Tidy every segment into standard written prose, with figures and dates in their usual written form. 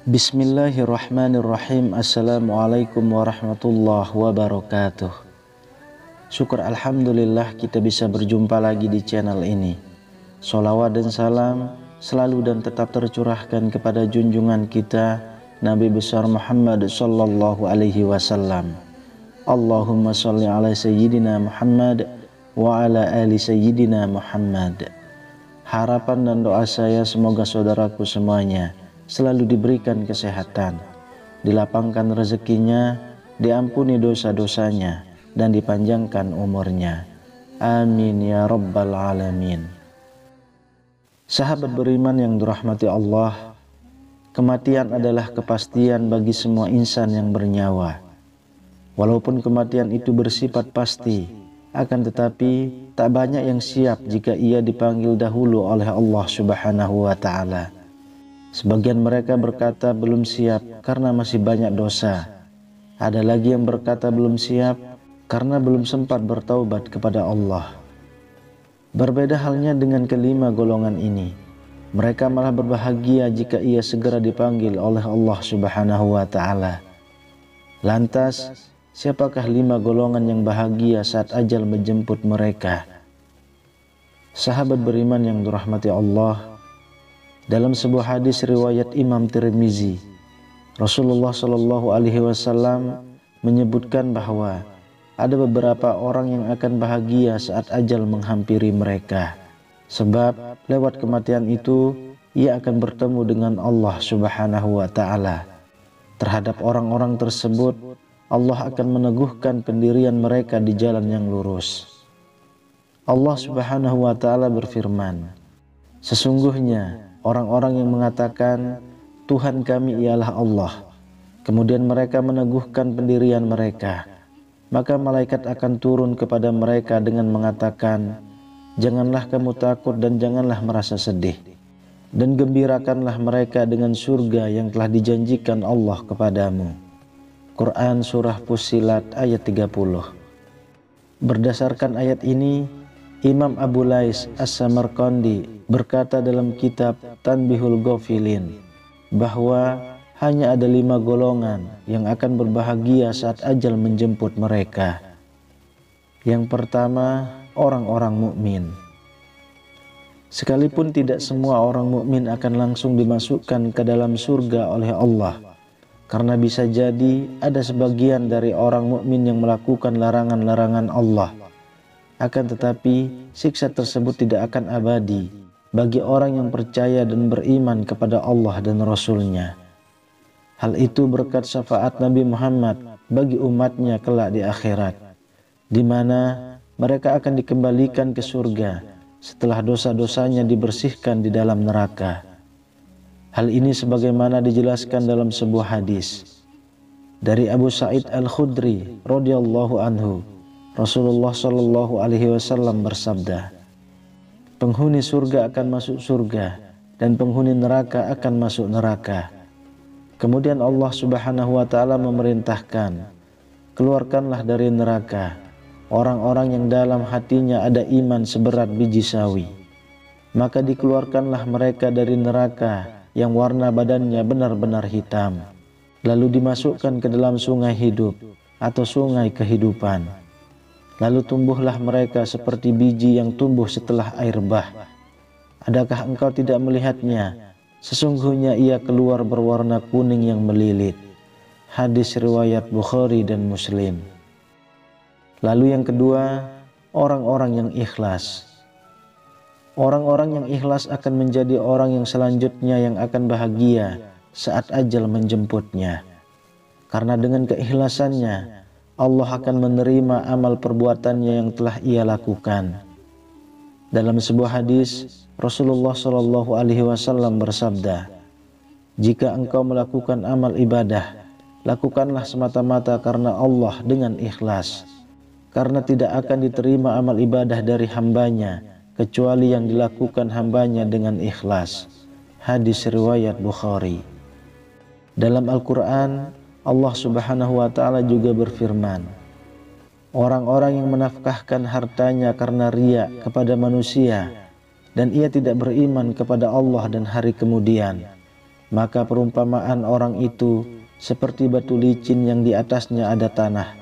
Bismillahirrahmanirrahim. Assalamualaikum warahmatullahi wabarakatuh. Syukur alhamdulillah kita bisa berjumpa lagi di channel ini. Sholawat dan salam selalu dan tetap tercurahkan kepada junjungan kita Nabi besar Muhammad sallallahu alaihi wasallam. Allahumma sholli ala sayyidina Muhammad wa ala ali sayyidina Muhammad. Harapan dan doa saya semoga saudaraku semuanya selalu diberikan kesehatan, dilapangkan rezekinya, diampuni dosa-dosanya, dan dipanjangkan umurnya. Amin ya rabbal alamin. Sahabat beriman yang dirahmati Allah, kematian adalah kepastian bagi semua insan yang bernyawa. Walaupun kematian itu bersifat pasti, akan tetapi tak banyak yang siap jika ia dipanggil dahulu oleh Allah Subhanahu wa Ta'ala. Sebagian mereka berkata belum siap karena masih banyak dosa. Ada lagi yang berkata belum siap karena belum sempat bertaubat kepada Allah. Berbeda halnya dengan kelima golongan ini. Mereka malah berbahagia jika ia segera dipanggil oleh Allah Subhanahu wa Ta'ala. Lantas, siapakah lima golongan yang bahagia saat ajal menjemput mereka? Sahabat beriman yang dirahmati Allah, dalam sebuah hadis riwayat Imam Tirmizi, Rasulullah Shallallahu Alaihi Wasallam menyebutkan bahwa ada beberapa orang yang akan bahagia saat ajal menghampiri mereka, sebab lewat kematian itu ia akan bertemu dengan Allah Subhanahu Wa Taala. Terhadap orang-orang tersebut, Allah akan meneguhkan pendirian mereka di jalan yang lurus. Allah Subhanahu Wa Taala berfirman, sesungguhnya orang-orang yang mengatakan Tuhan kami ialah Allah, kemudian mereka meneguhkan pendirian mereka, maka malaikat akan turun kepada mereka dengan mengatakan, janganlah kamu takut dan janganlah merasa sedih, dan gembirakanlah mereka dengan surga yang telah dijanjikan Allah kepadamu. Quran Surah Fussilat ayat 30. Berdasarkan ayat ini, Imam Abu Lais As-Samarqandi berkata dalam kitab Tanbihul Ghafilin bahwa hanya ada 5 golongan yang akan berbahagia saat ajal menjemput mereka. Yang pertama, orang-orang mukmin. Sekalipun tidak semua orang mukmin akan langsung dimasukkan ke dalam surga oleh Allah, karena bisa jadi ada sebagian dari orang mukmin yang melakukan larangan-larangan Allah. Akan tetapi siksa tersebut tidak akan abadi bagi orang yang percaya dan beriman kepada Allah dan Rasul-Nya. Hal itu berkat syafaat Nabi Muhammad bagi umatnya kelak di akhirat, di mana mereka akan dikembalikan ke surga setelah dosa-dosanya dibersihkan di dalam neraka. Hal ini sebagaimana dijelaskan dalam sebuah hadis dari Abu Sa'id Al-Khudri radhiyallahu anhu. Rasulullah Shallallahu Alaihi Wasallam bersabda, penghuni surga akan masuk surga dan penghuni neraka akan masuk neraka. Kemudian Allah Subhanahu Wa Taala memerintahkan, keluarkanlah dari neraka orang-orang yang dalam hatinya ada iman seberat biji sawi. Maka dikeluarkanlah mereka dari neraka yang warna badannya benar-benar hitam, lalu dimasukkan ke dalam sungai hidup atau sungai kehidupan. Lalu tumbuhlah mereka seperti biji yang tumbuh setelah air bah. Adakah engkau tidak melihatnya? Sesungguhnya ia keluar berwarna kuning yang melilit. Hadis riwayat Bukhari dan Muslim. Lalu yang kedua, orang-orang yang ikhlas. Orang-orang yang ikhlas akan menjadi orang yang selanjutnya yang akan bahagia saat ajal menjemputnya. Karena dengan keikhlasannya, Allah akan menerima amal perbuatannya yang telah ia lakukan. Dalam sebuah hadis, Rasulullah Shallallahu Alaihi Wasallam bersabda, jika engkau melakukan amal ibadah, lakukanlah semata-mata karena Allah dengan ikhlas, karena tidak akan diterima amal ibadah dari hambanya kecuali yang dilakukan hambanya dengan ikhlas. Hadis riwayat Bukhari. Dalam Al-Quran, Allah Subhanahu wa Ta'ala juga berfirman, orang-orang yang menafkahkan hartanya karena riya kepada manusia dan ia tidak beriman kepada Allah dan hari kemudian, maka perumpamaan orang itu seperti batu licin yang di atasnya ada tanah.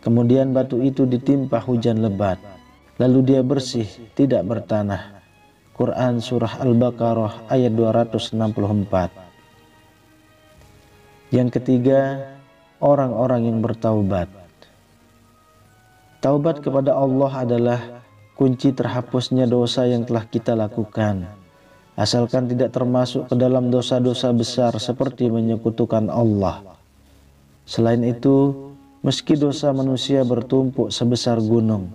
Kemudian batu itu ditimpa hujan lebat, lalu dia bersih, tidak bertanah. Quran Surah Al-Baqarah ayat 264. Yang ketiga, orang-orang yang bertaubat. Taubat kepada Allah adalah kunci terhapusnya dosa yang telah kita lakukan, asalkan tidak termasuk ke dalam dosa-dosa besar seperti menyekutukan Allah. Selain itu, meski dosa manusia bertumpuk sebesar gunung,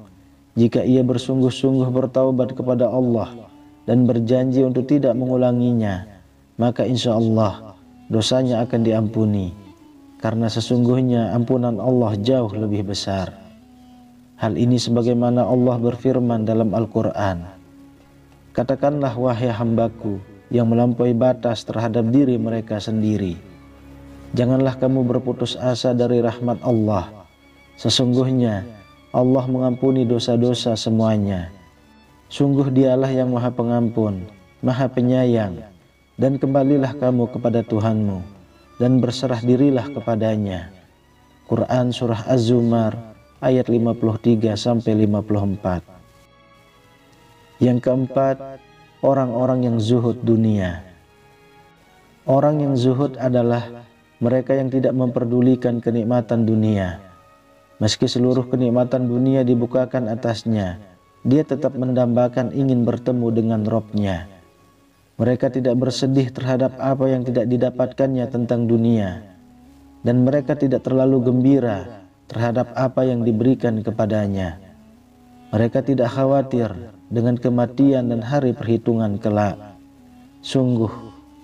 jika ia bersungguh-sungguh bertaubat kepada Allah dan berjanji untuk tidak mengulanginya, maka insya Allah dosanya akan diampuni, karena sesungguhnya ampunan Allah jauh lebih besar. Hal ini sebagaimana Allah berfirman dalam Al-Quran, katakanlah wahai hambaku yang melampaui batas terhadap diri mereka sendiri, janganlah kamu berputus asa dari rahmat Allah. Sesungguhnya Allah mengampuni dosa-dosa semuanya. Sungguh dialah yang maha pengampun, maha penyayang. Dan kembalilah kamu kepada Tuhanmu dan berserah dirilah kepadanya. Quran Surah Az-Zumar ayat 53-54. Yang keempat, orang-orang yang zuhud dunia. Orang yang zuhud adalah mereka yang tidak memperdulikan kenikmatan dunia. Meski seluruh kenikmatan dunia dibukakan atasnya, dia tetap mendambakan ingin bertemu dengan Rabb-Nya. Mereka tidak bersedih terhadap apa yang tidak didapatkannya tentang dunia, dan mereka tidak terlalu gembira terhadap apa yang diberikan kepadanya. Mereka tidak khawatir dengan kematian dan hari perhitungan kelak. Sungguh,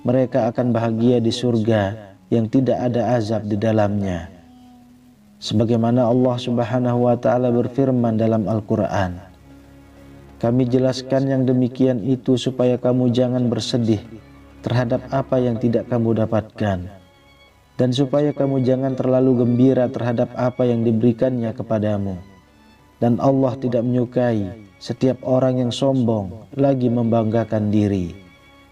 mereka akan bahagia di surga yang tidak ada azab di dalamnya. Sebagaimana Allah Subhanahu wa Ta'ala berfirman dalam Al-Quran, kami jelaskan yang demikian itu supaya kamu jangan bersedih terhadap apa yang tidak kamu dapatkan, dan supaya kamu jangan terlalu gembira terhadap apa yang diberikannya kepadamu. Dan Allah tidak menyukai setiap orang yang sombong lagi membanggakan diri.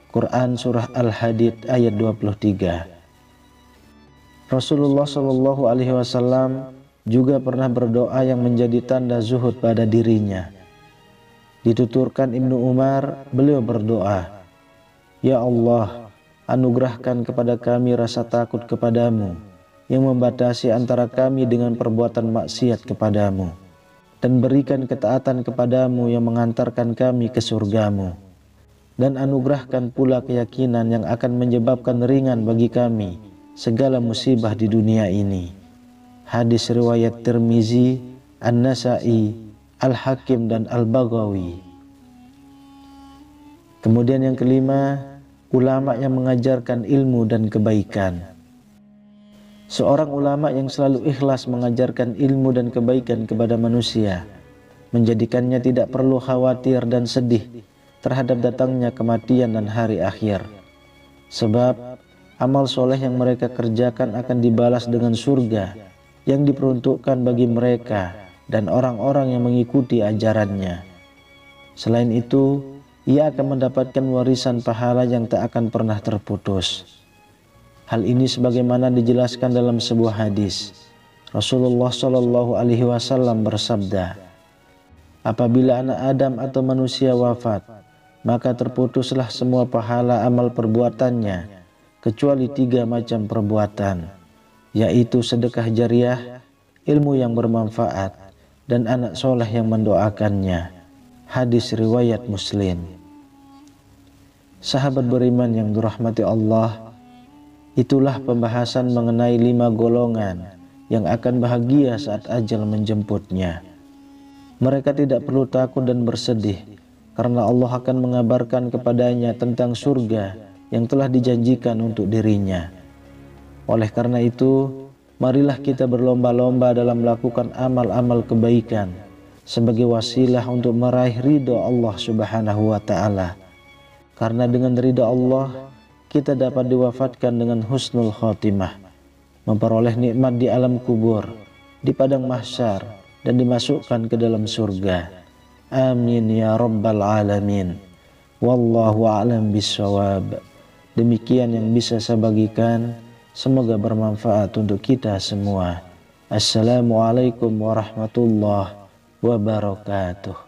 Quran Surah Al-Hadid ayat 23. Rasulullah SAW juga pernah berdoa yang menjadi tanda zuhud pada dirinya. Dituturkan Ibnu Umar, beliau berdoa, ya Allah, anugerahkan kepada kami rasa takut kepadamu yang membatasi antara kami dengan perbuatan maksiat kepadamu, dan berikan ketaatan kepadamu yang mengantarkan kami ke surgamu, dan anugerahkan pula keyakinan yang akan menyebabkan ringan bagi kami segala musibah di dunia ini. Hadis riwayat Tirmizi, An-Nasa'i, Al-Hakim dan Al-Baghawi. Kemudian yang kelima, ulama yang mengajarkan ilmu dan kebaikan. Seorang ulama yang selalu ikhlas mengajarkan ilmu dan kebaikan kepada manusia, menjadikannya tidak perlu khawatir dan sedih terhadap datangnya kematian dan hari akhir. Sebab amal soleh yang mereka kerjakan akan dibalas dengan surga yang diperuntukkan bagi mereka dan orang-orang yang mengikuti ajarannya. Selain itu, ia akan mendapatkan warisan pahala yang tak akan pernah terputus. Hal ini sebagaimana dijelaskan dalam sebuah hadis. Rasulullah SAW bersabda, apabila anak Adam atau manusia wafat, maka terputuslah semua pahala amal perbuatannya, kecuali 3 macam perbuatan, yaitu sedekah jariah, ilmu yang bermanfaat, dan anak soleh yang mendoakannya. Hadis riwayat Muslim. Sahabat beriman yang dirahmati Allah, itulah pembahasan mengenai 5 golongan yang akan bahagia saat ajal menjemputnya. Mereka tidak perlu takut dan bersedih, karena Allah akan mengabarkan kepadanya tentang surga yang telah dijanjikan untuk dirinya. Oleh karena itu, marilah kita berlomba-lomba dalam melakukan amal-amal kebaikan, sebagai wasilah untuk meraih ridho Allah Subhanahu wa ta'ala. Karena dengan ridho Allah kita dapat diwafatkan dengan husnul khotimah, memperoleh nikmat di alam kubur, di padang mahsyar, dan dimasukkan ke dalam surga. Amin ya rabbal alamin. Wallahu a'lam bishawab. Demikian yang bisa saya bagikan, semoga bermanfaat untuk kita semua. Assalamualaikum warahmatullahi wabarakatuh.